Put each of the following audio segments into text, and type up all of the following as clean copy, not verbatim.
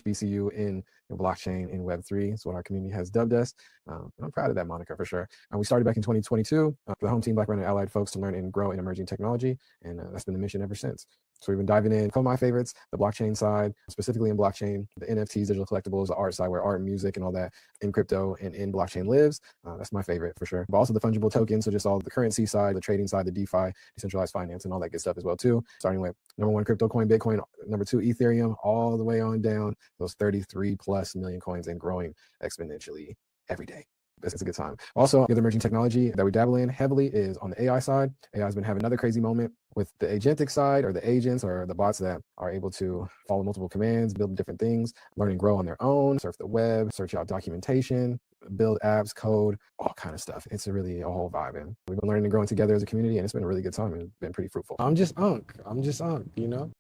HBCU in blockchain in Web3. It's what our community has dubbed us. I'm proud of that moniker for sure. And we started back in 2022 for the home team, Black, Brown, and Allied folks to learn and grow in emerging technology. And that's been the mission ever since. So we've been diving in. Some of my favorites, the blockchain side, specifically in blockchain, the NFTs, digital collectibles, the art side, where art and music and all that in crypto and in blockchain lives. That's my favorite for sure. But also the fungible tokens, so just all the currency side, the trading side, the DeFi, decentralized finance, and all that good stuff as well too. Starting with number 1 crypto coin, Bitcoin, number 2 Ethereum, all the way on down those 33 plus million coins and growing exponentially every day. It's a good time. Also, the other emerging technology that we dabble in heavily is on the AI side. AI has been having another crazy moment with the agentic side, or the agents or the bots that are able to follow multiple commands, build different things, learn and grow on their own, surf the web, search out documentation, build apps, code, all kind of stuff. It's really a whole vibe. And we've been learning and growing together as a community, and it's been a really good time and it's been pretty fruitful. I'm just Unc, you know?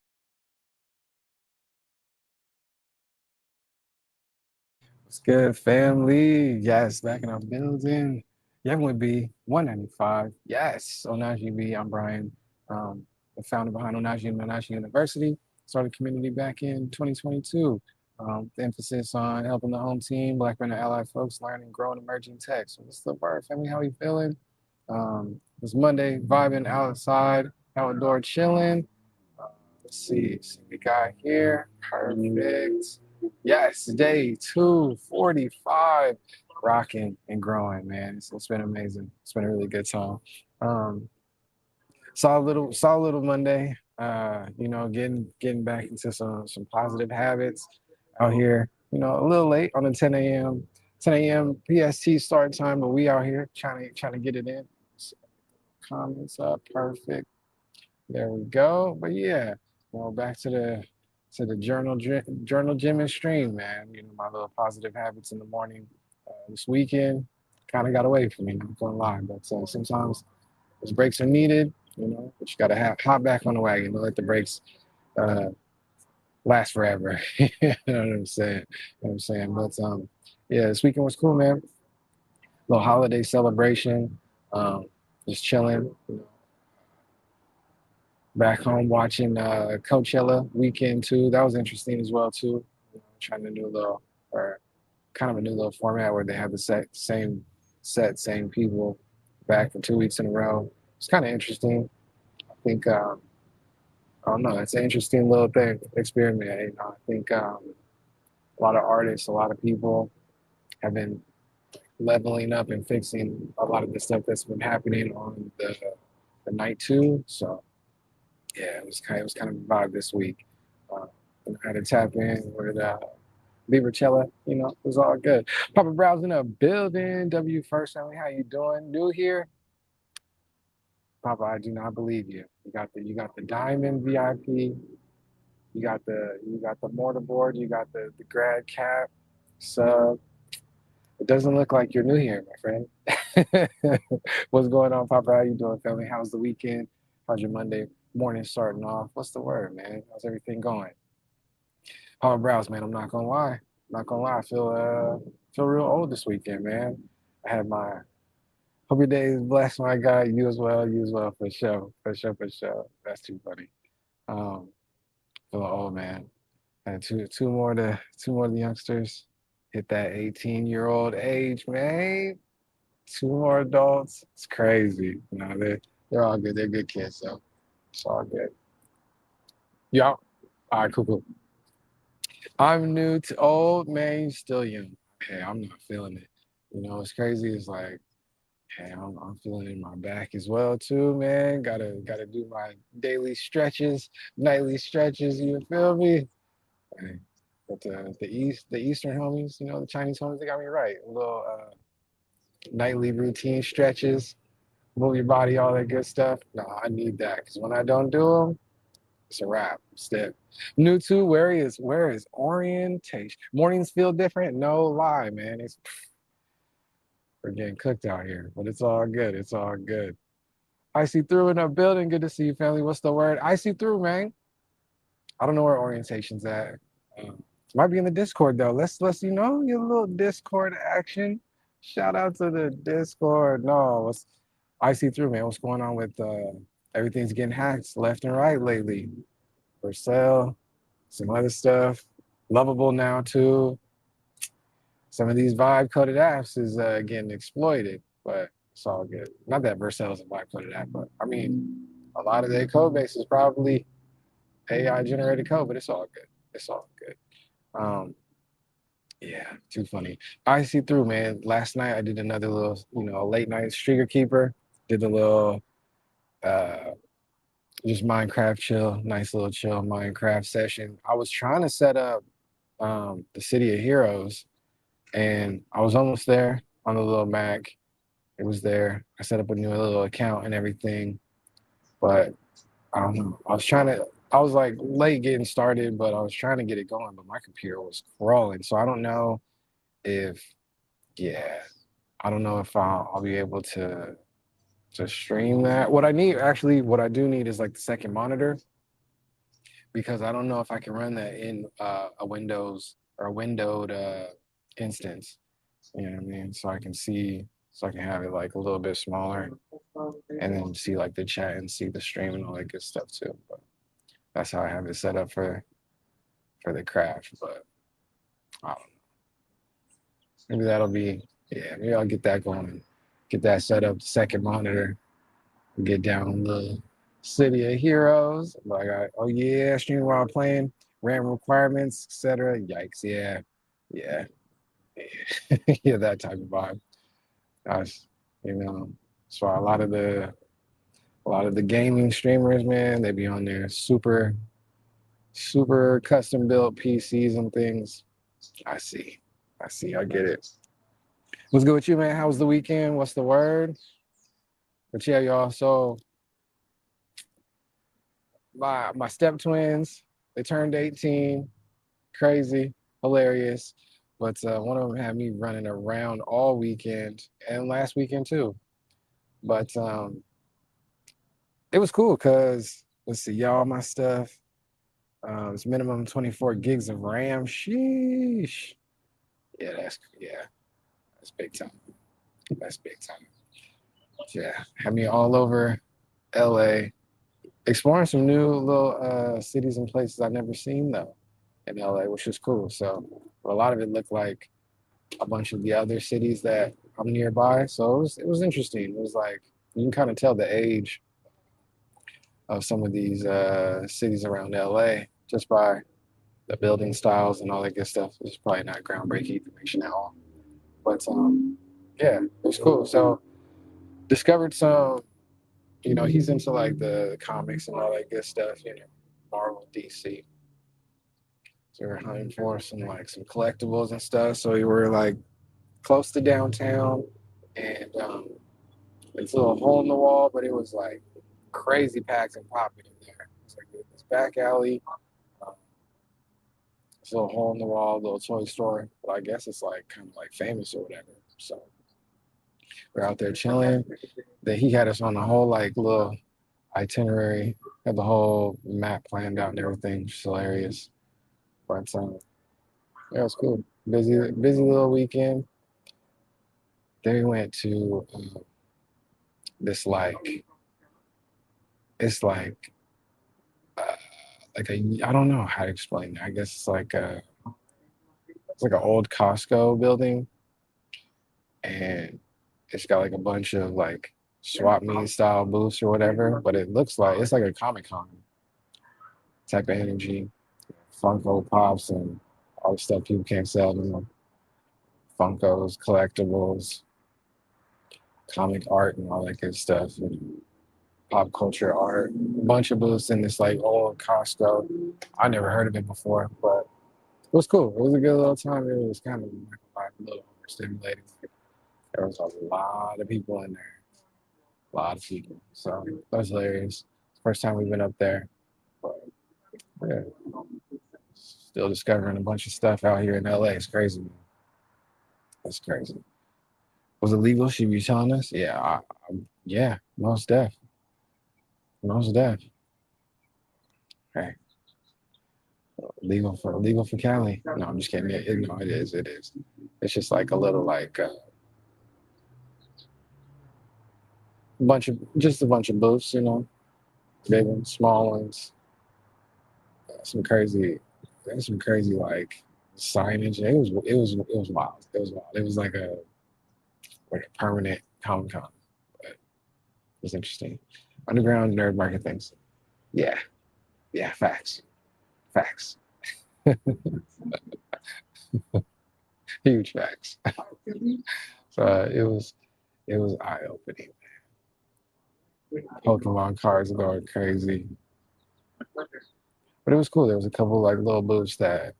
What's good, family? Yes, back in our building. YwB195. Yes, YwB. I'm Brian, the founder behind Onaji University. Started community back in 2022. The emphasis on helping the home team, Black, Brown, and Allied folks learn and grow in emerging tech. So what's the word, family? How you feeling? It's Monday, vibing outside, outdoor chilling. Let's see we got here. Perfect. Yes, day 245, rocking and growing, man. It's been amazing. It's been a really good time. Saw a little Monday. Getting back into some positive habits out here. A little late on the 10 a.m. PST start time, but we out here trying to get it in. Comments up, perfect. There we go. But yeah, back to the journal gym and stream, man. My little positive habits in the morning. This weekend kind of got away from me, not gonna lie. But sometimes those breaks are needed, but you gotta hop back on the wagon. Don't let the breaks last forever. You know what I'm saying? But yeah, this weekend was cool, man. Little holiday celebration. Just chilling. Back home watching Coachella weekend too. That was interesting as well too. Trying a new little, or kind of a new little format where they have the same people back for 2 weeks in a row. It's kind of interesting. I think I don't know. It's an interesting little thing experiment. I think a lot of artists, a lot of people have been leveling up and fixing a lot of the stuff that's been happening on the night too. So yeah, it was kind of a vibe this week. I had to tap in with Vibrachella, it was all good. Papa Brow's in a building. W First Family, how you doing? New here? Papa, I do not believe you. You got the diamond VIP. You got the mortarboard. You got the grad cap sub. It doesn't look like you're new here, my friend. What's going on, Papa? How you doing, family? How's the weekend? How's your Monday morning starting off? What's the word, man? How's everything going? Papa Browse, man. I'm not gonna lie. I feel real old this weekend, man. I had my hope your day is blessed, my guy. You as well, for sure. That's too funny. Feeling old, man. And two more of the youngsters hit that 18-year-old age, man. 2 more adults. It's crazy. They're all good. They're good kids, so it's all good. Yeah. All right, cool. I'm new to old, man. You're still young. Hey, I'm not feeling it. What's crazy is like, hey, I'm feeling it in my back as well too, man. Gotta do my daily stretches, nightly stretches. You feel me? Hey, but the Eastern homies, the Chinese homies, they got me right. A little nightly routine stretches, move your body, all that good stuff. No, I need that because when I don't do them, it's a wrap. Stiff. New to where is orientation? Mornings feel different. No lie, man. We're getting cooked out here, but it's all good. It's all good. I see through in our building. Good to see you, family. What's the word? I see through, man. I don't know where orientation's at. Might be in the Discord though. Let's get a little Discord action. Shout out to the Discord. No, I see through, man. What's going on with everything's getting hacked left and right lately? For sale, some other stuff. lovable now too. Some of these vibe coded apps is getting exploited, but it's all good. Not that Vercel is a vibe coded app, but I mean, a lot of their code base is probably AI generated code, but it's all good. It's all good. Um, yeah, too funny. I see through, man. Last night I did another little, late night streaker keeper. Did a little uh just Minecraft chill, nice little chill Minecraft session. I was trying to set up the City of Heroes, and I was almost there on the little Mac. It was there. I set up a new little account and everything, but I don't know. I was like late getting started, but I was trying to get it going, but my computer was crawling. So I don't know if, yeah, I don't know if I'll be able to stream that. What I do need is like the second monitor, because I don't know if I can run that in a Windows or a windowed instance. You know what I mean? So I can have it like a little bit smaller, and then see like the chat and see the stream and all that good stuff too. But that's how I have it set up for the craft. But I don't know. Maybe that'll be, yeah. Maybe I'll get that going, get that set up. Second monitor, get down the City of Heroes. Like, oh yeah, stream while playing, RAM requirements, etc. Yikes! Yeah, yeah, yeah. That type of vibe. That's, you know. So a lot of the gaming streamers, man, they be on their super custom built PCs and things. I see. I see. I get it. What's good with you, man? How was the weekend? What's the word? But yeah, y'all. So my step twins, they turned 18. Crazy, hilarious. But one of them had me running around all weekend and last weekend too. But it was cool because let's see, y'all, my stuff. It's minimum 24 gigs of RAM. Sheesh. That's big time. That's big time. Yeah, had me all over LA, exploring some new little cities and places I've never seen though in LA, which is cool. So a lot of it looked like a bunch of the other cities that I'm nearby. So it was interesting. It was like you can kind of tell the age of some of these cities around LA just by the building styles and all that good stuff. It's probably not groundbreaking information at all, but yeah, it was cool. So discovered some. He's into like the comics and all that good stuff. Marvel, DC. So we were hunting for some collectibles and stuff. So we were like close to downtown, and it's a little hole in the wall, but it was like crazy packed and popping in there. It's like this back alley, um, this little hole in the wall, little toy store. But I guess it's like kind of like famous or whatever. So we're out there chilling. Then he had us on the whole like little itinerary, had the whole map planned out and everything. Just hilarious. But yeah, it was cool. Busy little weekend. Then we went to this it's uh, like a I don't know how to explain it. I guess it's like an old Costco building, and it's got like a bunch of like swap meet style booths or whatever. But it looks like it's like a Comic Con type of energy. Funko Pops and all the stuff people can't sell anymore. Funkos, collectibles, comic art, and all that good stuff. And pop culture art. A bunch of booths in this like old Costco. I never heard of it before, but it was cool. It was a good little time. It was kind of like a little overstimulating. There was a lot of people in there. A lot of people. So that was hilarious. First time we've been up there. But yeah. Still discovering a bunch of stuff out here in LA. It's crazy, man. It's crazy. Was it legal? Should be telling us? Yeah, yeah, most def. Most def. Hey, legal for Cali. No, I'm just kidding. No, it is. It is. It's just like a little like a bunch of booths, big ones, small ones, some crazy. there's some crazy like signage. It was wild. It was wild. It was like a permanent Comic Con. But it was interesting. Underground nerd market things. Yeah, yeah, facts, facts, huge facts. So it was eye opening. Pokemon cards going crazy, but it was cool. There was a couple like little booths that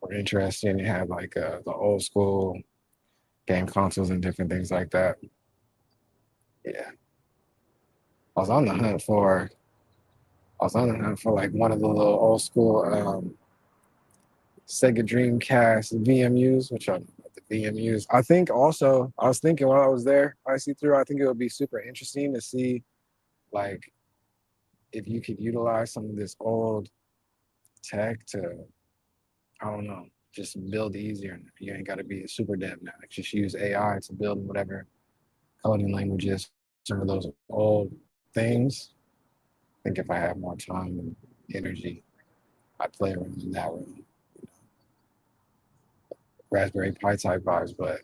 were interesting. It had like the old school game consoles and different things like that. Yeah, I was on the hunt for. I was on the hunt for like one of the little old school Sega Dreamcast VMUs, which are the VMUs. I think also I was thinking while I was there, I see through. I think it would be super interesting to see like if you could utilize some of this old tech to, I don't know, just build easier. You ain't got to be a super dev now. Just use AI to build whatever coding languages, some of those old things. I think if I had more time and energy, I'd play around in that room. Raspberry Pi type vibes, but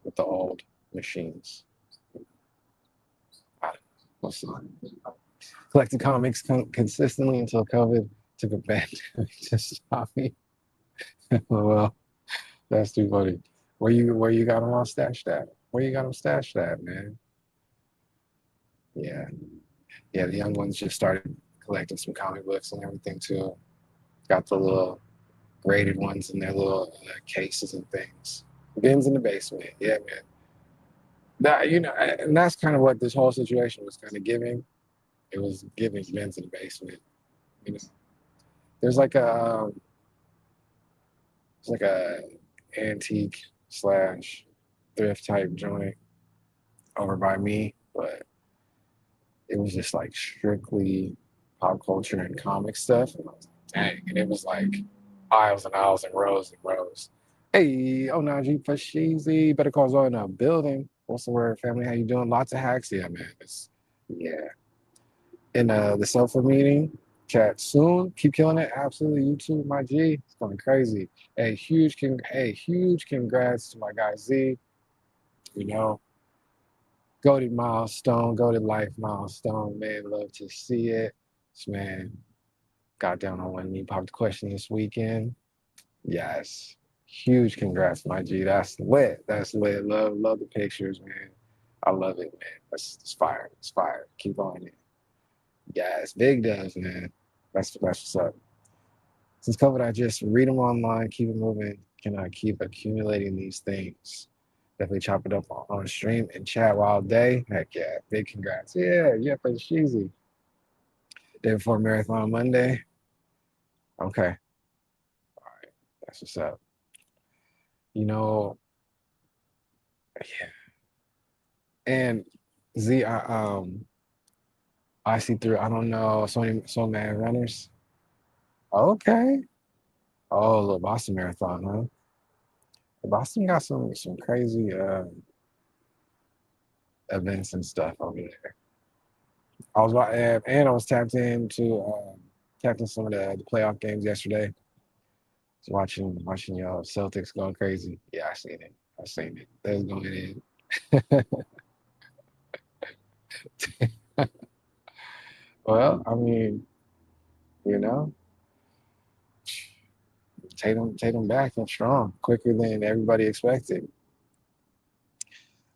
with the old machines. I, what's collecting comics consistently until COVID took a pandemic to stop me. Well, that's too funny. Where you got them all stashed at? Where you got them stashed at, man? Yeah, yeah. The young ones just started collecting some comic books and everything too. Got the little graded ones in their little cases and things. Bins in the basement. Yeah, man. That and that's kind of what this whole situation was kind of giving. It was giving bins in the basement. You know, there's like a antique slash thrift type joint over by me, but it was just like strictly pop culture and comic stuff. And I was like, dang, and it was like aisles and aisles and rows and rows. Hey, oh Najee Fashizi, better call Zoe in a building. What's the word, family? How you doing? Lots of hacks, yeah, man. Yeah. In the sofa meeting, chat soon. Keep killing it. Absolutely, you too, my G. It's going crazy. Huge congrats to my guy Z. You know, goated milestone, goated life milestone. Man, love to see it. This man got down on one knee, popped the question this weekend. Yes. Huge congrats, my G. That's lit. That's lit. Love the pictures, man. I love it, man. It's fire. It's fire. Keep on it. Yes, big dubs, man. That's what's up. Since COVID, I just read them online, keep it moving. Can I keep accumulating these things? Definitely chop it up on stream and chat all day. Heck yeah, big congrats. Yeah, for the cheesy. Day before Marathon Monday. Okay, that's what's up. You know, yeah. And Z, I see through. I don't know so many runners. Okay. Oh, the Boston Marathon, huh? The Boston got some crazy events and stuff over there. And I was tapped in some of the playoff games yesterday. Was watching y'all Celtics going crazy. Yeah, I seen it. I seen it. They was going in. Well, I mean, you know, Tatum back and strong, quicker than everybody expected.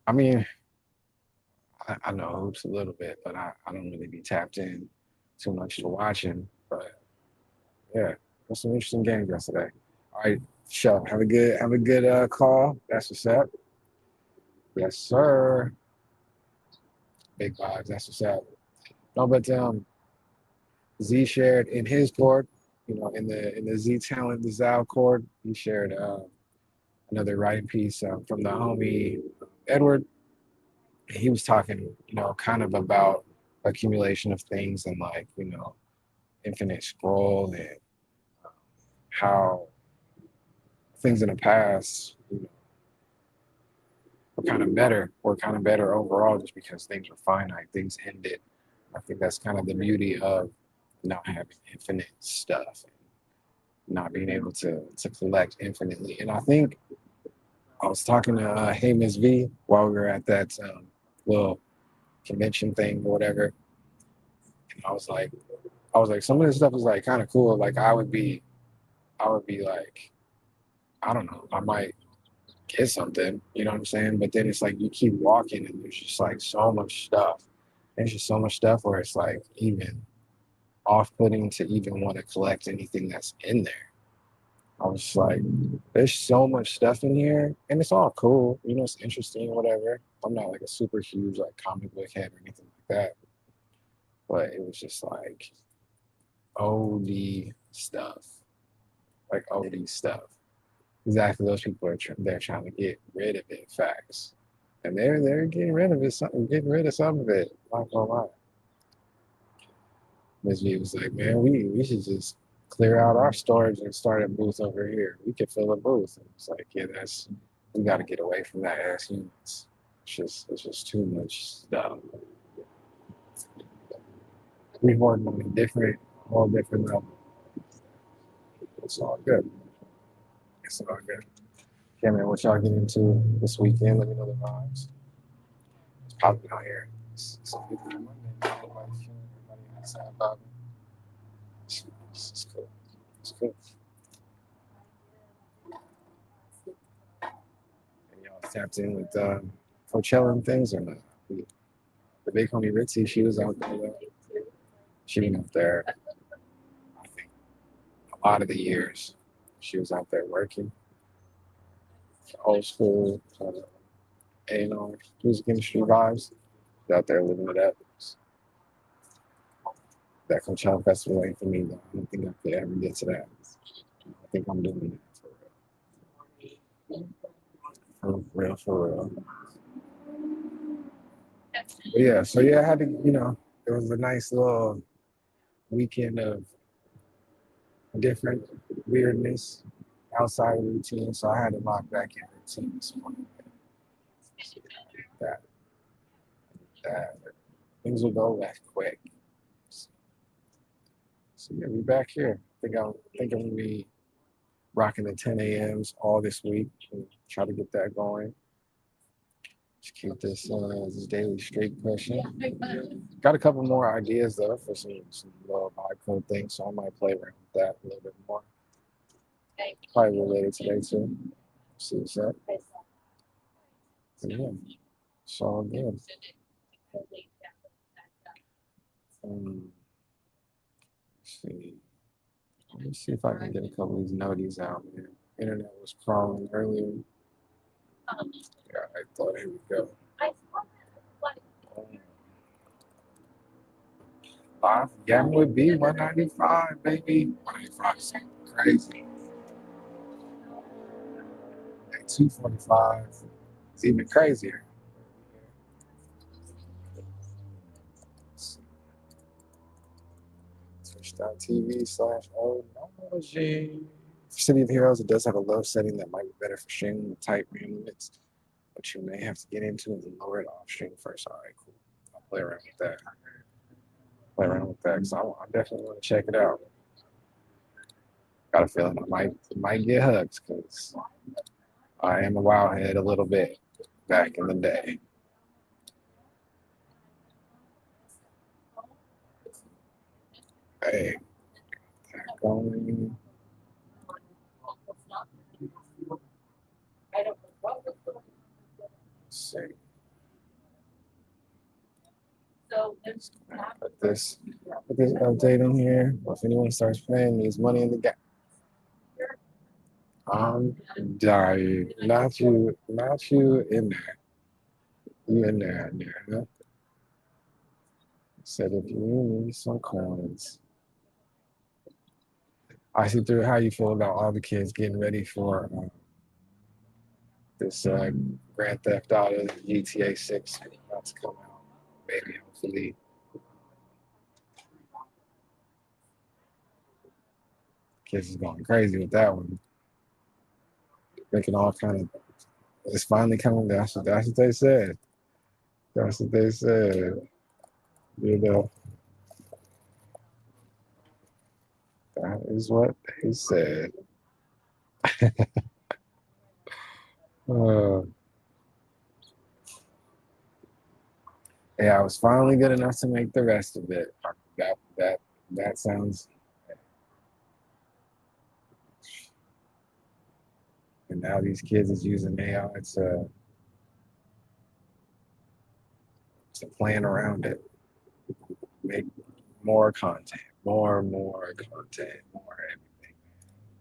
I mean, I know hoops a little bit, but I don't really be tapped in too much to watching. But yeah, there's some interesting games yesterday. All right, show. Have a good call. That's what's up. Yes, sir. Big vibes. That's what's up. No, but Z shared in his court, in the Z Talent, the Zal court, he shared another writing piece from the homie Edward. He was talking, kind of about accumulation of things and like, infinite scroll and how things in the past, were kind of better overall just because things were finite, things ended. I think that's kind of the beauty of not having infinite stuff. not being able to collect infinitely. And I think I was talking to Hey Miss V while we were at that little convention thing or whatever. And I was like, some of this stuff is like kind of cool. Like I would be like, I don't know, I might get something, you know what I'm saying? But then it's like you keep walking and there's just like so much stuff. There's just so much stuff where it's like even off-putting to even want to collect anything that's in there. I was just like, there's so much stuff in here, and it's all cool. You know, it's interesting, whatever. I'm not like a super huge like comic book head or anything like that, but it was just like OD stuff, like OD stuff. Exactly, those people are they're trying to get rid of it. Facts, and they're getting rid of it. Getting rid of some of it. Not gonna lie. Miss V was like, man, we should just clear out our storage and start a booth over here. We could fill a booth. And it's like, yeah, we got to get away from that as humans. It's just too much stuff. We've worked on a whole different level. It's all good. It's all good. Yeah, man, what y'all get into this weekend? Let me know the vibes. It's popping out here. It's a big Monday. Everybody's chilling. Everybody outside vibing. It's cool. It's cool. And y'all tapped in with Coachella and things or not? The big homie Ritzy, she was out there. She went up there, I think, a lot of the years. She was out there working. Old school, music industry vibes. Out there living it up. That Coachella Festival ain't for me, though. I don't think I could ever get to that. I think I'm doing it for real. For real. But yeah, so yeah, I had to, it was a nice little weekend of different weirdness outside of routine. So I had to lock back in routine this morning. That things will go left quick. So yeah, we back here. I think I'm gonna be rocking the 10 a.m.s all this week and try to get that going. Just keep this daily streak pushing. Got a couple more ideas though for some little vibe code things, so I might play around with that a little bit more. Probably related today too. See what's up. Yeah, it's all good. Let's see. Let me see if I can get a couple of these noties out, man. Internet was crawling earlier. Yeah, I thought, here we go. Live YwB195, baby. 195 is crazy. At 245, it's even crazier. Twitch.tv/Onology. For City of Heroes, it does have a low setting that might be better for streaming with tight RAM limits, but you may have to get into it and lower it off stream first. All right, cool. I'll play around with that. Because I definitely want to check it out. Got a feeling I might get hugs because I am a wildhead a little bit back in the day. Hey, going. Let's see. Put this update on here. Well, if anyone starts playing, needs money in the gap. I'm dying. Not you in there. You in there, huh? Said if you need some coins. I see through how you feel about all the kids getting ready for this Grand Theft Auto GTA 6 about to come out. Maybe, hopefully. Kids is going crazy with that one. Making all kind of. It's finally coming. That's what they said. That's what they said. You know. That is what they said. Uh, yeah, I was finally good enough to make the rest of it. That sounds. And now these kids is using AI to plan around it, make more content, more content, more everything.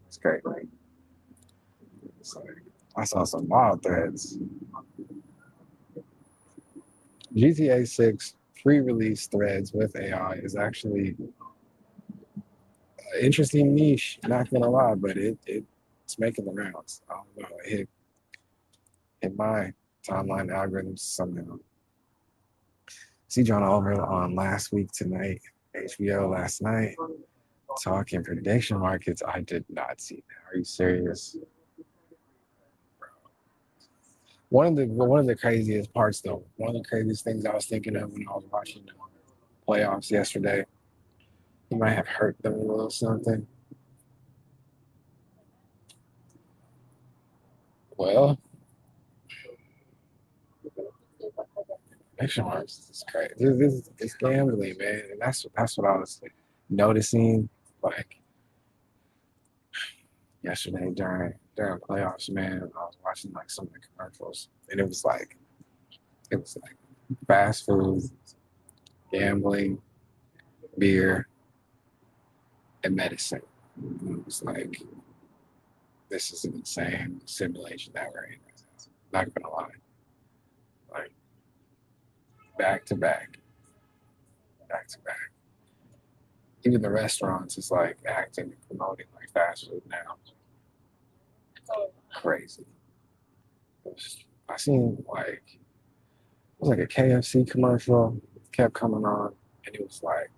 It's great. It's like, I saw some wild threads. GTA 6 pre-release threads with AI is actually an interesting niche. Not gonna lie, but it's making the rounds. I don't know. It hit my timeline algorithms somehow. See John over on Last Week Tonight, HBO last night, talking prediction markets. I did not see that. Are you serious? One of the craziest parts, though, one of the craziest things I was thinking of when I was watching the playoffs yesterday, he might have hurt them a little something. Well, prediction markets is crazy. It's gambling, man, and that's what I was noticing. Like yesterday during playoffs, man, I was watching like some of the commercials, and it was like fast food, gambling, beer, and medicine. It was like, this is an insane simulation that we're in. Not gonna lie, like back to back, back to back. Even the restaurants is like acting and promoting like fast food now. Crazy. I seen like it was like a KFC commercial kept coming on, and it was like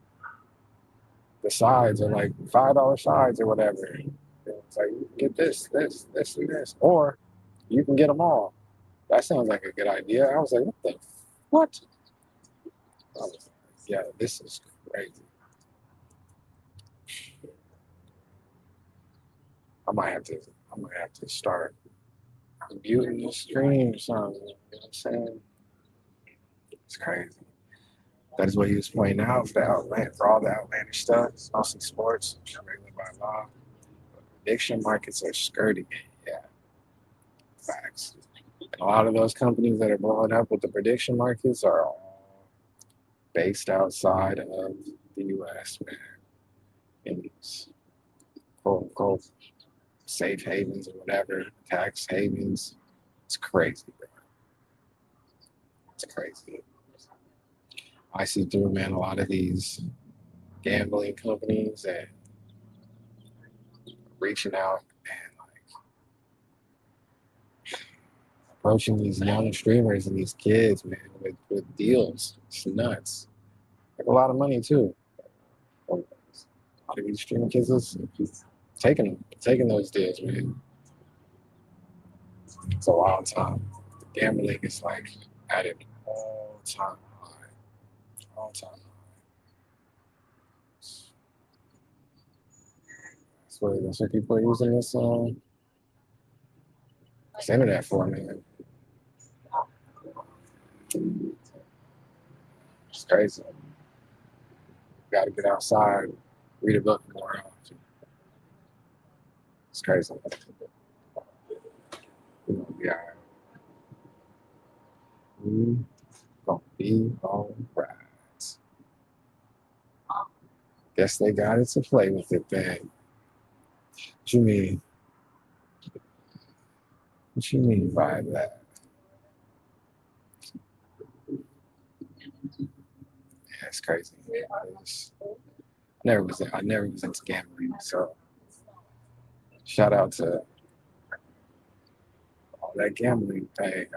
the sides are like $5 sides or whatever. It's like you can get this, and this, or you can get them all. That sounds like a good idea. I was like, what the what? I was like, yeah, this is crazy. I might have to start muting the stream or something. You know what I'm saying? It's crazy. That is what he was pointing out for all the outlandish stuff. It's mostly sports, regular by law. But prediction markets are skirting it. Yeah, facts. And a lot of those companies that are blowing up with the prediction markets are all based outside of the US, man. In these quote unquote safe havens or whatever, tax havens. It's crazy, bro. It's crazy. I see through, man, a lot of these gambling companies and reaching out and like approaching these young streamers and these kids, man, with deals. It's nuts. Like a lot of money too. A lot of these streaming kids is taking those deals, man. It's a wild time. The gambling is like at an all-time high. All-time high. That's what people are using this internet for, man. It's crazy. Got to get outside, read a book more often. It's crazy. We're gonna be all right. We're gonna be all right. Guess they got it to play with it, then. What you mean? What you mean by that? Yeah, it's crazy. I never was into gambling, so shout out to all that gambling thing,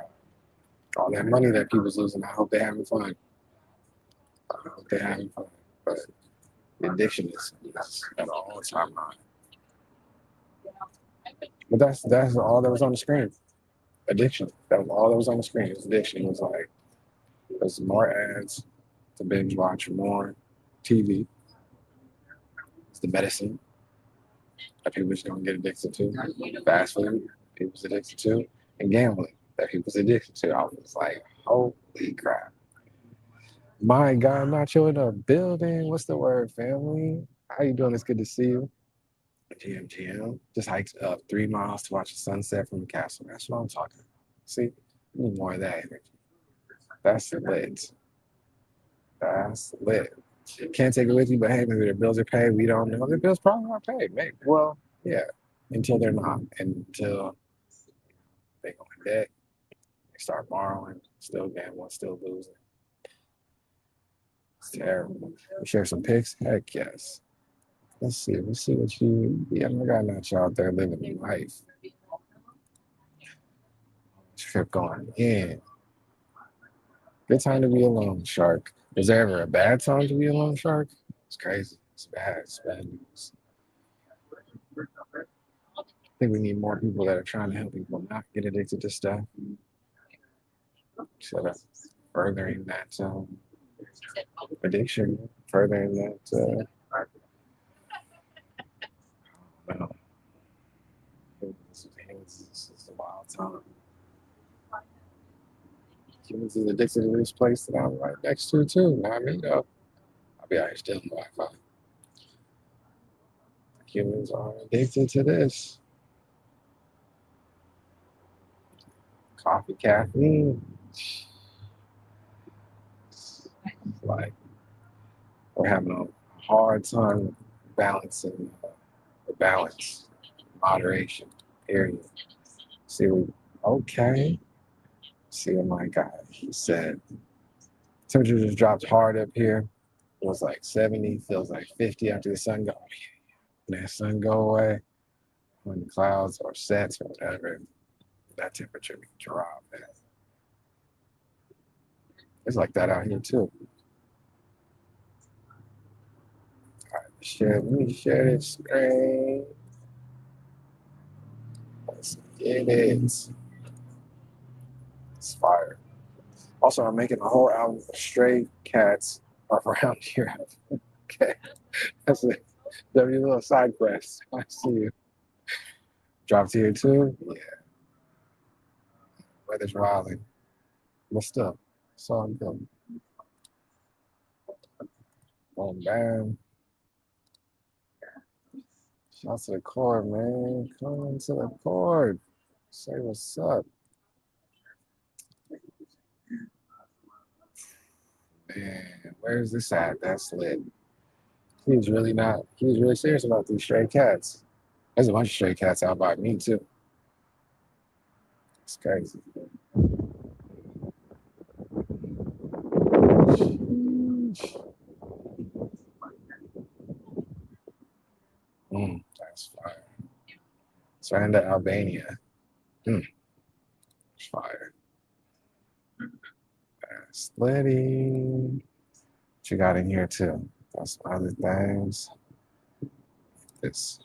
all that money that people's losing. I hope they're having fun. I hope they're having fun. But the addiction is at an all-time high. But that's all that was on the screen. Addiction. That was all that was on the screen. Addiction was like there's more ads to binge watch, more TV. It's the medicine. that people just gonna get addicted to. Fast food, people's addicted to, and gambling that people's addicted to. I was like, holy crap. My God, Nacho in the building. What's the word, family? How you doing? It's good to see you. GM just hiked up 3 miles to watch the sunset from the castle. That's what I'm talking about. See, we need more of that energy. That's lit. That's lit. Can't take it with you, but hey, maybe their bills are paid. We don't know. Their bills probably aren't paid. Maybe. Well, yeah, until they're not. Until they go in debt, they start borrowing, still gambling, still losing. It's terrible. We share some pics? Heck yes. Let's see. Let's see what you. Yeah, I got Nacho out there living life. Trip going in. Good time to be alone, Shark. Is there ever a bad time to be alone, Shark? It's crazy. It's bad. It's bad news. I think we need more people that are trying to help people not get addicted to stuff. Instead of furthering that addiction, furthering that. Well, this is a wild time. Humans is addicted to this place that I'm right next to, too. Not me, though. I'll be out here stealing Wi-Fi. Humans are addicted to this. Coffee, caffeine. Like, we're having a hard time balancing the balance, moderation, period. See, okay. See what my guy, he said. Temperature just dropped hard up here. It was like 70, feels like 50 after the sun goes. When that sun go away, when the clouds or sets or whatever, that temperature can drop. Man. It's like that out here too. All right, let me share this screen. Let's get it. It's fire. Also, I'm making a whole album of stray cats around here. Okay. That's a little side quest. I see you. Dropped here too? Yeah. Weather's wilding. But still, it's all good. Boom, bam. Shout to the cord, man. Come on to the cord. Say what's up. Man, where's this at? That's lit. He was really serious about these stray cats. There's a bunch of stray cats out by me too. It's crazy. That's fire. Surrender Albania. It's fire. That's litty. What you got in here too? Got some other things. This.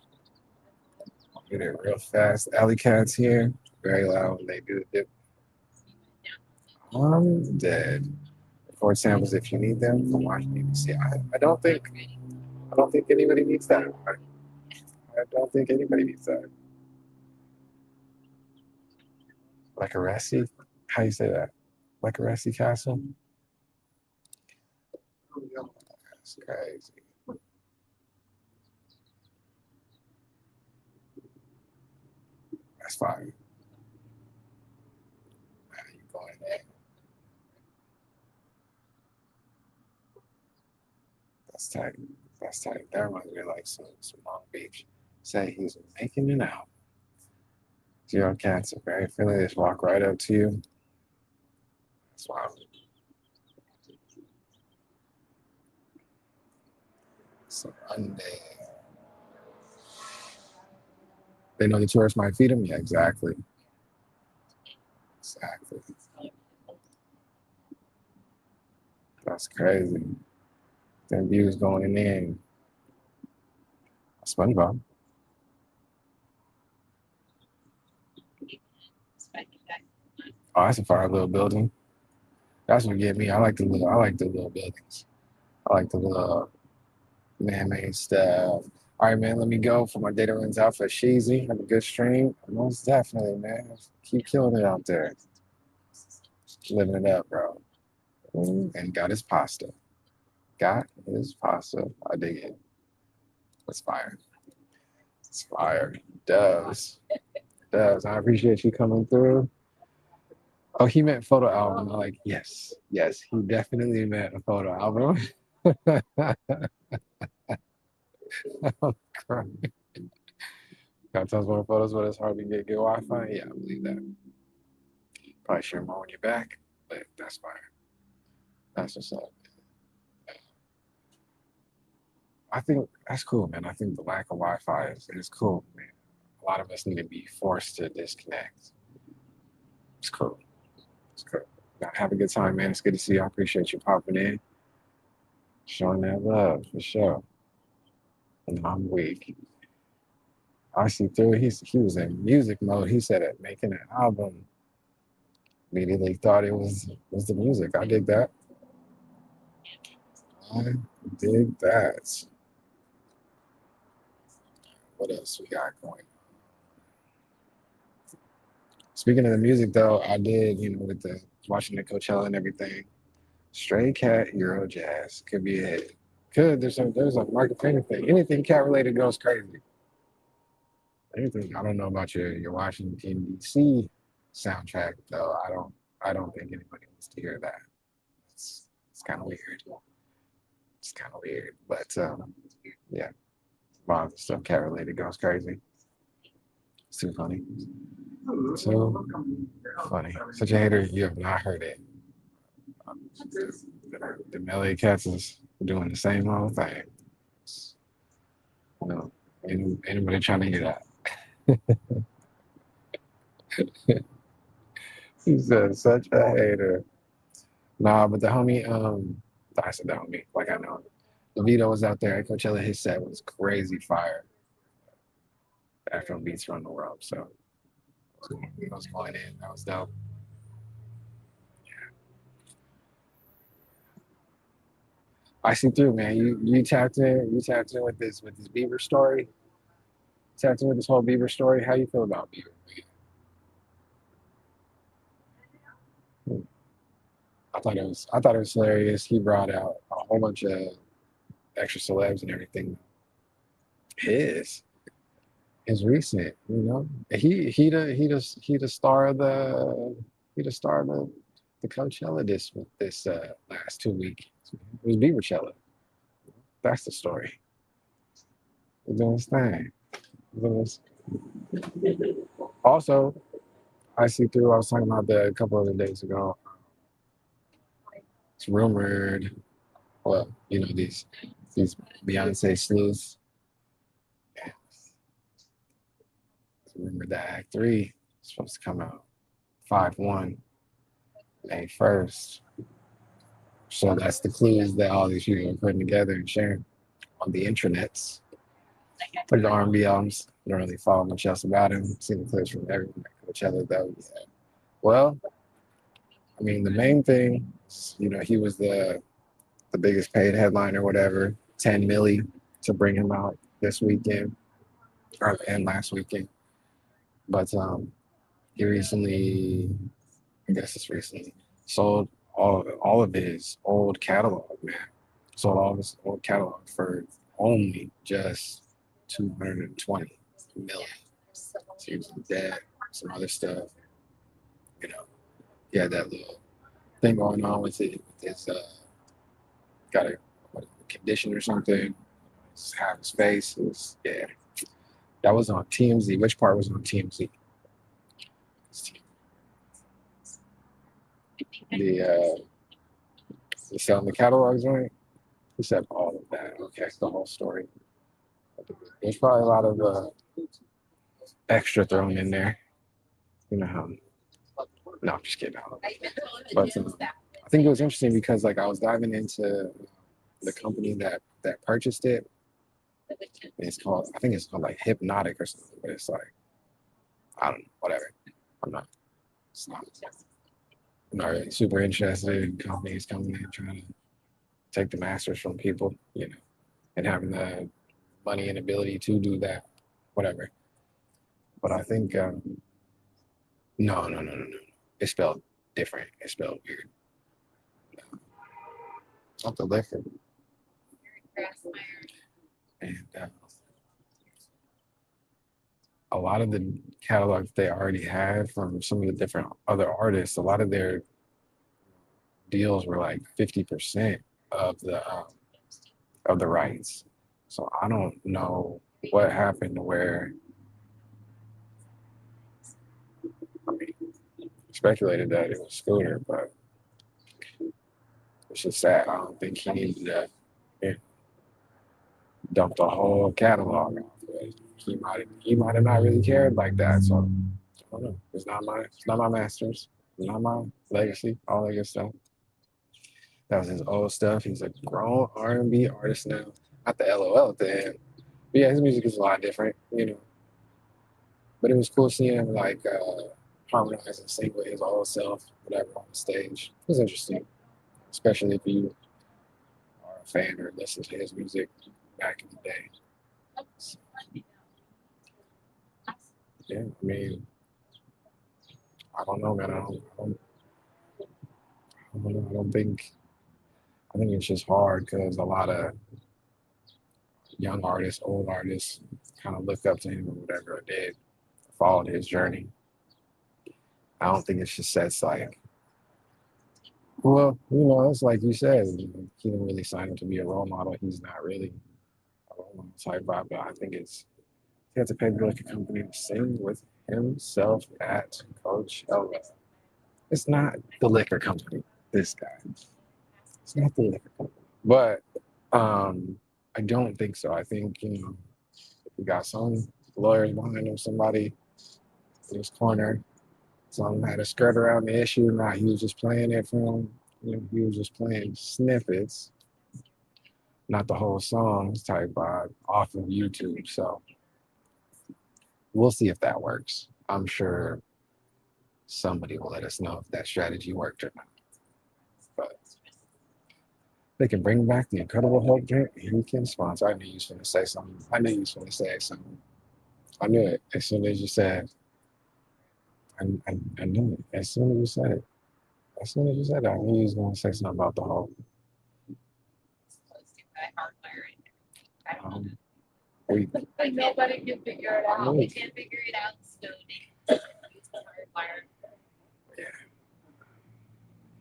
Get it real fast. Alley cats here. Very loud when they do the dip. I'm dead. Record samples if you need them. From watching BBC. I don't think anybody needs that. I don't think anybody needs that. Like a Resi? How you say that? Like a Resi Castle? That's crazy. That's fine. You going there? That's tight. That's tight. That reminds me of like some Long Beach. Say he's making it out. Zero cats are very friendly. They just walk right up to you. That's why Sunday. They know the tourists might feed them? Yeah, exactly. Exactly. That's crazy. Them views going in. SpongeBob. Oh, that's a fire little building. That's what get me. I like the little buildings. I like the little man-made stuff. All right, man, let me go for my data runs out for Sheezy. Have a good stream. Most definitely, man. Keep killing it out there. Living it up, bro. And got his pasta. Got his pasta. I dig it. It's fire. It's fire. Does. Does. I appreciate you coming through. Oh, he meant photo album. I'm like, yes, yes, he definitely meant a photo album. I'm crying. Gotta tell us more photos, but it's hard to get good Wi-Fi. Yeah, I believe that. Probably share more when you're back, but that's fine. That's what's up. I think that's cool, man. I think the lack of Wi-Fi is cool, man. A lot of us need to be forced to disconnect. It's cool. It's cool. Have a good time, man. It's good to see you. I appreciate you popping in, showing that love for sure. And I'm weak. I see through. He was in music mode. He said it, making an album. Immediately thought it was the music. I dig that. I dig that. What else we got going? Speaking of the music, though, I did, with the watching the Coachella and everything. Stray Cat Euro Jazz could be a hit. Could there's a market for anything. Anything cat related goes crazy. Anything. I don't know about your Washington D.C. soundtrack though. I don't think anybody wants to hear that. It's kind of weird. It's kind of weird, but yeah, a lot of the stuff cat related goes crazy. It's too funny. So funny. Such a hater. You have not heard it. The LA Cats is doing the same old thing. Anybody trying to hear that? He said such a hater. Nah, but the homie, I said the homie, like I know. DeVito was out there at Coachella. His set was crazy fire. Afro beats around the world. So he was going in. That was dope. I see through, man. You tapped in. You tapped in with this Bieber story. Tapped in with this whole Bieber story. How you feel about Bieber? I thought it was hilarious. He brought out a whole bunch of extra celebs and everything. His is recent, he the star of the Coachella this last 2 weeks. It was Bieberchella. That's the story. He's doing his thing. Also, I see through. I was talking about that a couple other days ago. It's rumored. Well, these Beyonce sleuths. It's rumored that Act 3 is supposed to come out 5/1, May 1st. So that's the clues that all these people are putting together and sharing on the intranets. For the R&B albums, I don't really follow much else about him. Seen the clips from everyone at Coachella though. Yeah. Well, I mean, the main thing, he was the biggest paid headliner, whatever, 10 milli to bring him out this weekend and last weekend. But he recently, I guess it's recently, sold all of his old catalog, man. Sold all of his old catalog for only just 220 million. So he was dead, some other stuff. You know, he had that little thing going on with it. His got a condition or something. Half his face. Yeah. That was on TMZ. Which part was on TMZ? The selling the catalogs, right? He said all of that. Okay, the whole story. There's probably a lot of extra thrown in there. You know how? No, I'm just kidding. But I think it was interesting because like I was diving into the company that purchased it. I think it's called like Hypnotic or something. But it's like I don't know, whatever. I'm not. It's not. I'm not really super interested in companies coming in trying to take the masters from people, and having the money and ability to do that, whatever. But I think no. It's spelled different. It's spelled weird. Not the liquor. And a lot of the catalogs they already had from some of the different other artists, a lot of their deals were like 50% of the rights. So I don't know what happened where I mean speculated that it was Scooter, but it's just sad. I don't think he needed to dump the whole catalog off. He might have not really cared like that. So I don't know. It's not my masters. It's not my legacy. All that good stuff. That was his old stuff. He's a grown R&B artist now. Not the LOL at the end. But yeah, his music is a lot different, you know. But it was cool seeing him like harmonize and sing with his old self, whatever, on the stage. It was interesting, especially if you are a fan or listen to his music back in the day. So, yeah, I mean, I don't know, man. I don't think. I think it's just hard because a lot of young artists, old artists, kind of looked up to him or whatever, or did, followed his journey. I don't think it's just sets like, well, you know, it's like you said, he didn't really sign him to be a role model. He's not really a role model type vibe, but I think it's he has to pay the liquor company to sing with himself at Coachella. It's not the liquor company. This guy. It's not the liquor company. But I don't think so. I think we got some lawyers behind him, somebody in his corner. Some had a skirt around the issue. Not he was just playing it from. He was just playing snippets, not the whole songs type vibe off of YouTube. So we'll see if that works. I'm sure somebody will let us know if that strategy worked or not. But they can bring back the Incredible Hulk drink. He can sponsor. I knew you was going to say something. I knew you was going to say something. I knew it as soon as you said. I knew it as soon as you said it. As soon as you said it, I knew you was going to say something about the Hulk. We, Like nobody can figure it out. We can't figure it out. So they use the hardwire. yeah.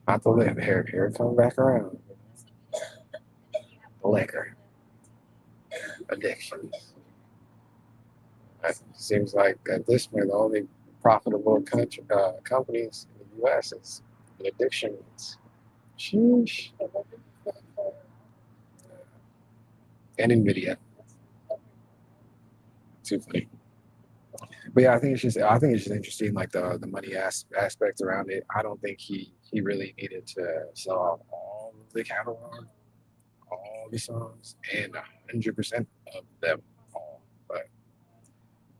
Not the liquor. Here it comes back around. The liquor. Addiction. It seems like at this point, the only profitable companies in the U.S. is the addiction ones. Sheesh. And NVIDIA. Too funny. But yeah, I think it's just interesting, like the money aspect around it. I don't think he really needed to sell out all of the catalog, all the songs, and 100% of them all. But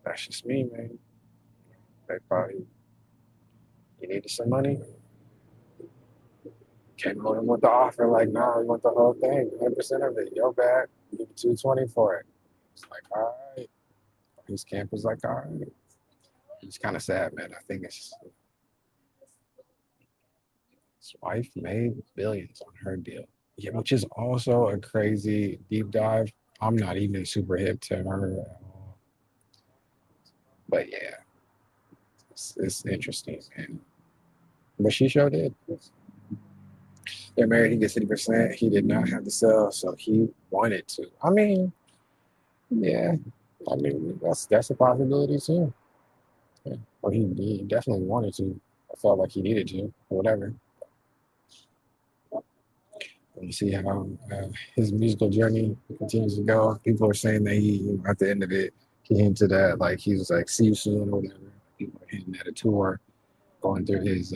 that's just me, man. They probably you needed some money. Came on him with the offer, like, nah, we want the whole thing, 100% of it. Yo, bad. Give you 220 for it. It's like, all right. His camp was like, all right. It's kind of sad, man. I think it's his wife made billions on her deal. Yeah, which is also a crazy deep dive. I'm not even super hip to her at all. But yeah, it's interesting, man. But she sure did. They're married, he gets 50%. He did not have to sell, so he wanted to. I mean, yeah. I mean, that's a possibility too. Yeah. Or he definitely wanted to. I felt like he needed to, or whatever. And you see how his musical journey continues to go. People are saying that at the end of it, he hinted at like he was like, "See you soon" or whatever. People are hinting at a tour, going through his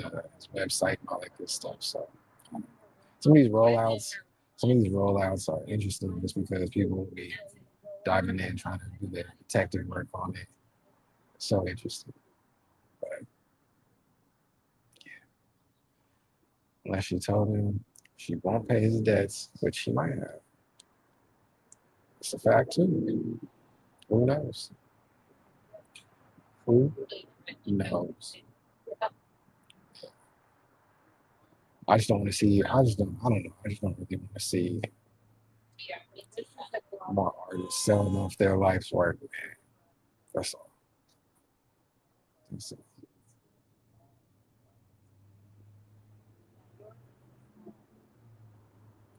website and all that good stuff. So some of these rollouts, some of these rollouts are interesting just because people will be diving in trying to do their detective work on it. It's so interesting. But unless she told him she won't pay his debts, which she might have. It's a fact too. Who knows? Who knows? I just don't want to see. I don't know. I just don't really want to see more artists selling off their life's work, man. That's all. That's it.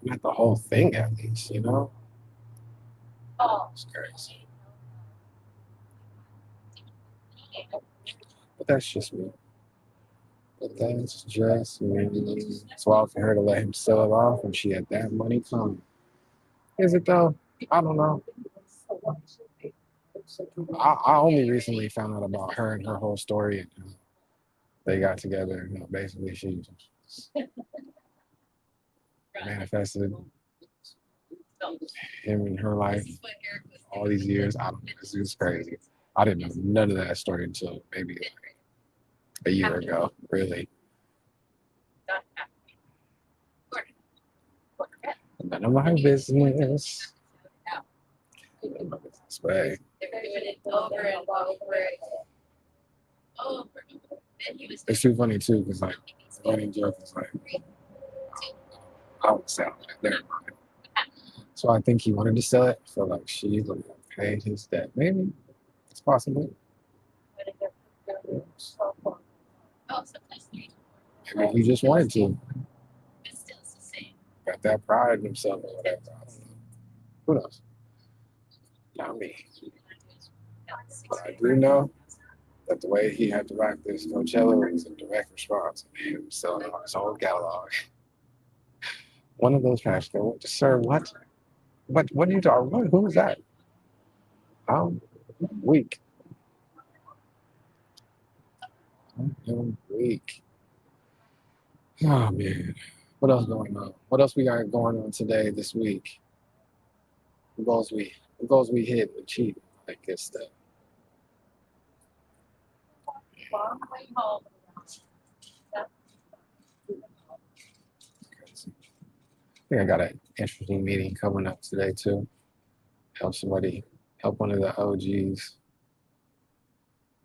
Not the whole thing, at least, you know? It's crazy. But that's just me. But that's just me. It's wild for her to let him sell it off when she had that money coming. Is it though? I don't know. I only recently found out about her and her whole story. And they got together. You know, basically, she manifested him in her life all these years. I don't know. This is crazy. I didn't know none of that story until maybe like a year ago, really. None of my business. None of my business. But hey, it's too funny too, because like the running joke is like, I would sound like never mind. So I think he wanted to sell it so like she would have paid his debt. Maybe it's possible. Maybe he just wanted to. Got that pride in himself or whatever. I don't know. Who knows? Not me. But I do know that the way he had to rock this Coachella was a direct response to him selling his whole catalog. One of those pastors go, sir, what? What are you talking about? Who was that? I'm weak. I'm weak. Oh man. What else going on? What else we got going on today, this week? The goals we hit, achieved. Like it's the I think I got an interesting meeting coming up today too. Help one of the OGs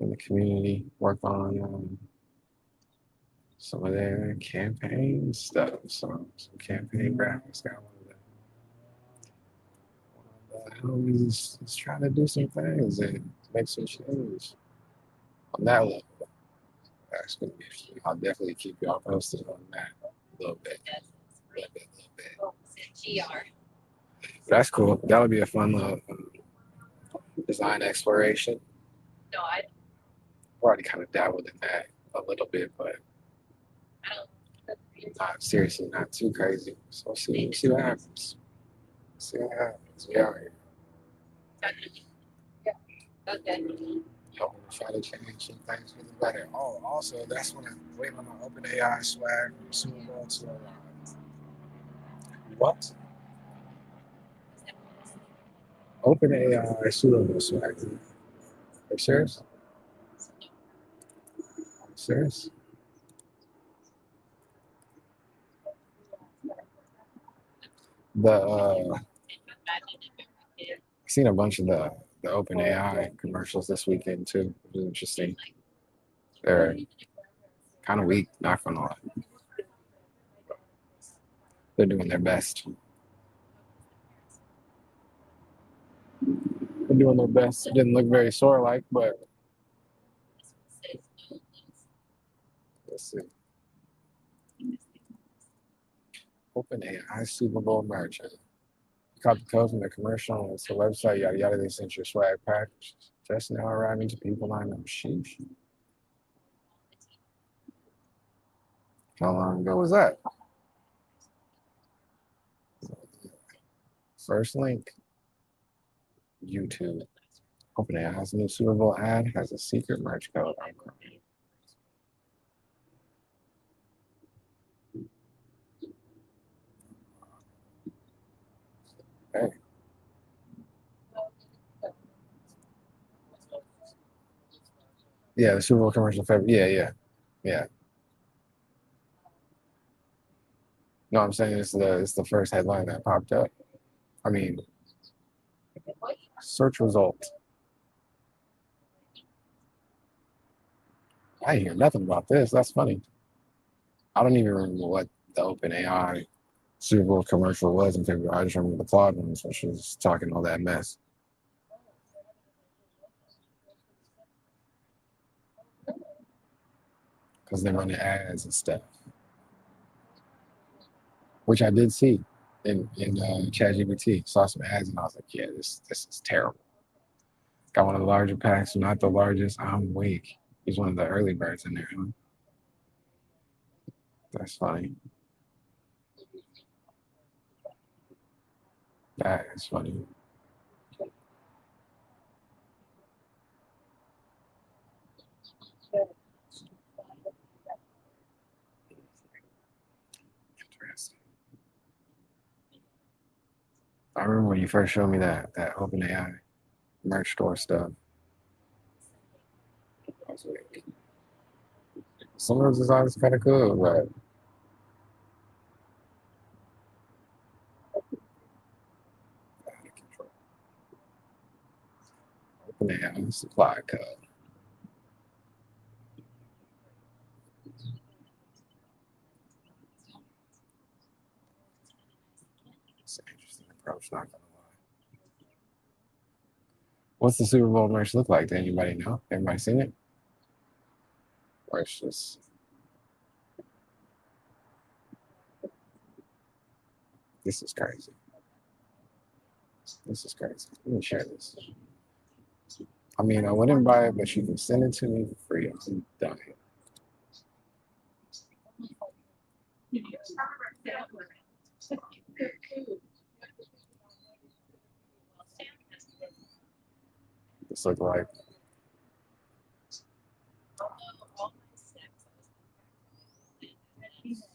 in the community work on some of their campaign stuff. So some campaign graphics. Got one of the homies is trying to do some things and make some change on that level. That's gonna be interesting. I'll definitely keep y'all posted on that a little bit. That's cool. That'll be a fun little design exploration. I've already kind of dabbled in that a little bit, but not seriously, not too crazy. So we'll see what happens. See what happens. We out here. Helping to try to change some things for the better. Oh, also, that's when I'm waiting on my OpenAI swag from Super Bowl to arrive. What? OpenAI Super Bowl swag. Are you serious? Are you serious? I've seen a bunch of the OpenAI commercials this weekend too, which is interesting. They're kind of weak, not gonna lie. They're doing their best. They're doing their best. It didn't look very sore like, but let's see. OpenAI Super Bowl merch. You caught the code from the commercial. It's the website, yada yada. They sent your swag package. Just now arriving to people I know. Sheesh. How long ago was that? First link. YouTube. OpenAI has a new Super Bowl ad, has a secret merch code. I'm crying. Hey. Yeah, the Super Bowl commercial. Yeah. No, I'm saying it's the first headline that popped up. I mean, Search result. I didn't hear nothing about this. That's funny. I don't even remember what the OpenAI Super Bowl commercial was in February. I just remember the Claude ones when she was talking all that mess. Because they run the ads and stuff, which I did see in ChatGPT. Saw some ads and I was like, yeah, this is terrible. Got one of the larger packs, not the largest. I'm weak. He's one of the early birds in there. Huh? That's funny. That is funny. Interesting. I remember when you first showed me that OpenAI merch store stuff. I was like, some of those designs kind of cool, but out of control. OpenAI supply code. It's an interesting approach, not gonna lie. What's the Super Bowl merch look like? Does anybody know? Everybody seen it? Or it's just this is crazy. This is crazy. Let me share this. I mean, I wouldn't buy it, but you can send it to me for free. I'm done. This look like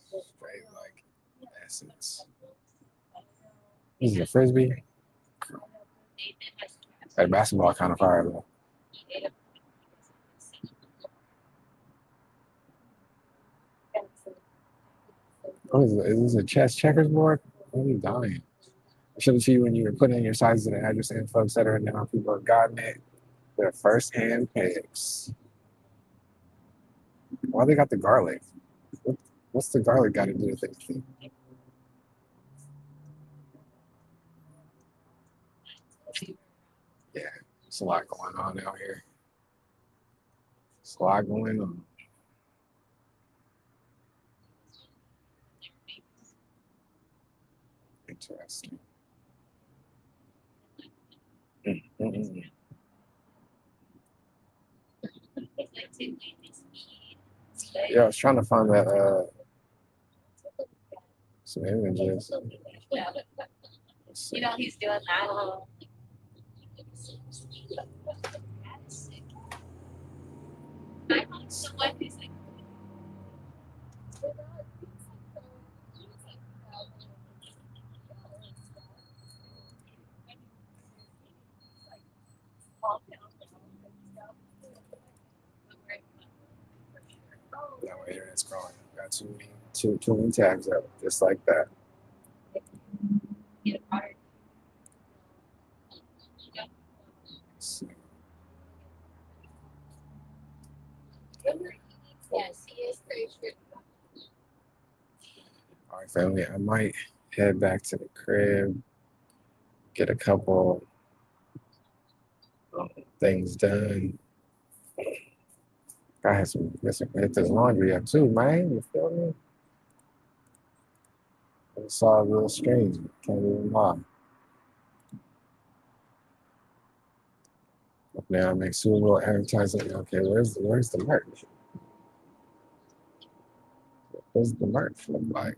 straight like essence. This is a frisbee. That basketball kind of fire though. What is it? Is this a chess checkers board? I'm dying. I showed it to you when you were putting in your sizes and address info, et cetera, and now people have gotten it. Their first hand picks. Why they got the garlic? What's the garlic got to do with anything? Yeah, it's a lot going on out here. It's a lot going on. Interesting. Mm-mm. Yeah, I was trying to find that some images. You know, he's doing that. So what is like? That way here it's growing. Got too many tabs up, just like that. So, Yes, he is pretty sure. all right, family. I might head back to the crib, get a couple things done. I had some hit this laundry up too, man. You feel me? It's all real strange. Can't even lie. Now I make Super Bowl advertising. Okay, where's the merch? What does the merch look like?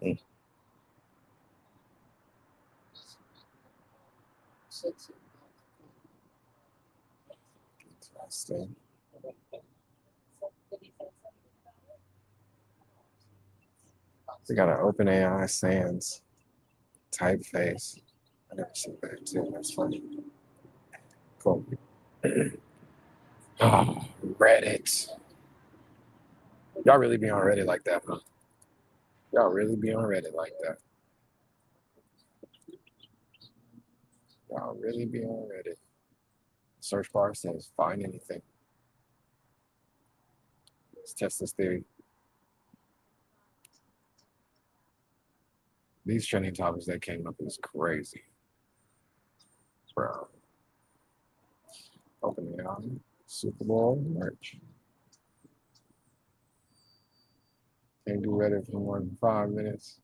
Mm. Interesting. We got an OpenAI Sans typeface. I never seen that too. That's funny. Cool. Oh, Reddit. Y'all really be on Reddit like that, huh? Y'all really be on Reddit like that. Y'all really be on Reddit. Search bar says find anything. Let's test this theory. These trending topics that came up is crazy. Bro. Open it on Super Bowl merch. Can't do Reddit for more than 5 minutes.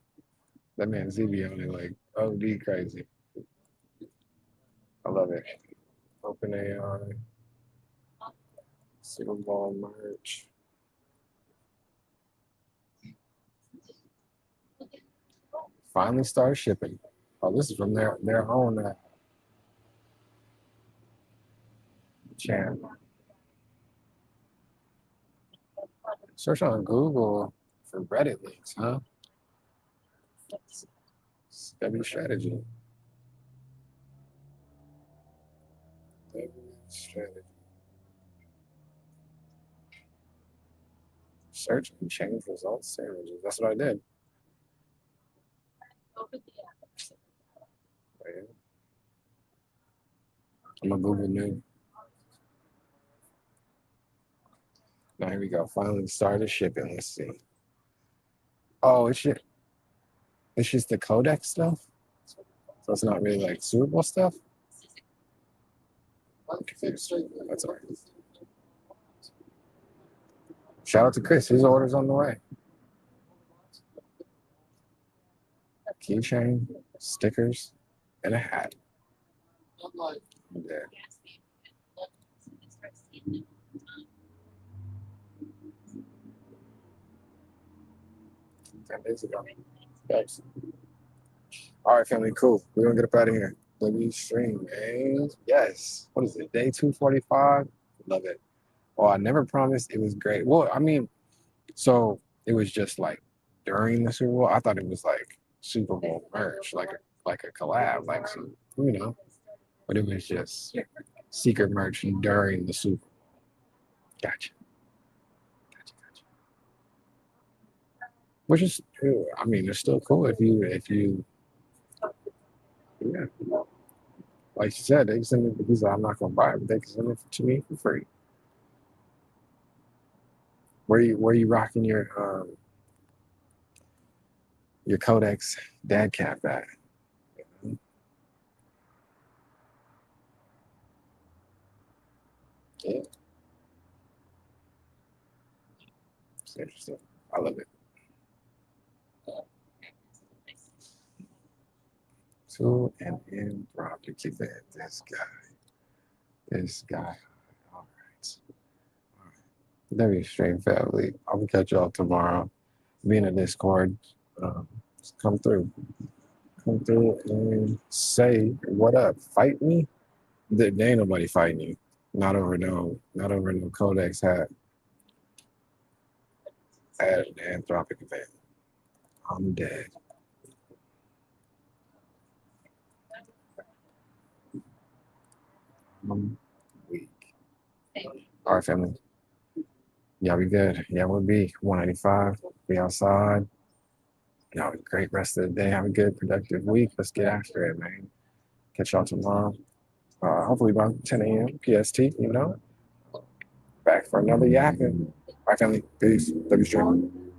That man ZB on it like OD crazy. I love it. Open AI. Super Bowl merch. Finally started shipping. Oh, this is from their own channel. Search on Google for Reddit links, huh? That'd be strategy. Strategy. Search and change results sandwiches. That's what I did. Open the app. Right. I'm a Google new. Now here we go. Finally started shipping. Let's see. Oh, it's just the codec stuff. So it's not really like Super Bowl stuff. That's all right. Shout out to Chris. His order's on the way. Keychain, stickers, and a hat. Yeah. 10 days ago. Thanks. All right, family, cool. We're gonna get up out of here. W stream, man. Yes. What is it? Day 245. Love it. Oh, I never promised it was great. Well, I mean, so it was just like during the Super Bowl. I thought it was like Super Bowl merch, like a collab, like some, but it was just secret merch during the Super Bowl. Gotcha. Which is, I mean, it's still cool if you, yeah. Like you said, they can send it because I'm not gonna buy it, but they can send it to me for free. Where you rocking your Codex dad cap at? Yeah, it's interesting. I love it. To an Anthropic event. This guy. All right. W Stream family. I will catch y'all tomorrow. Be in the Discord. Just come through. Come through and say what up. Fight me. There ain't nobody fighting you. Not over no Codex hat at an Anthropic event. I'm dead. I'm weak. All right, family. Y'all be good. YwB195. Be outside. Y'all have a great rest of the day. Have a good, productive week. Let's get after it, man. Catch y'all tomorrow. Hopefully by 10 a.m. PST, Back for another Yappin. Bye, family. Peace. W stream.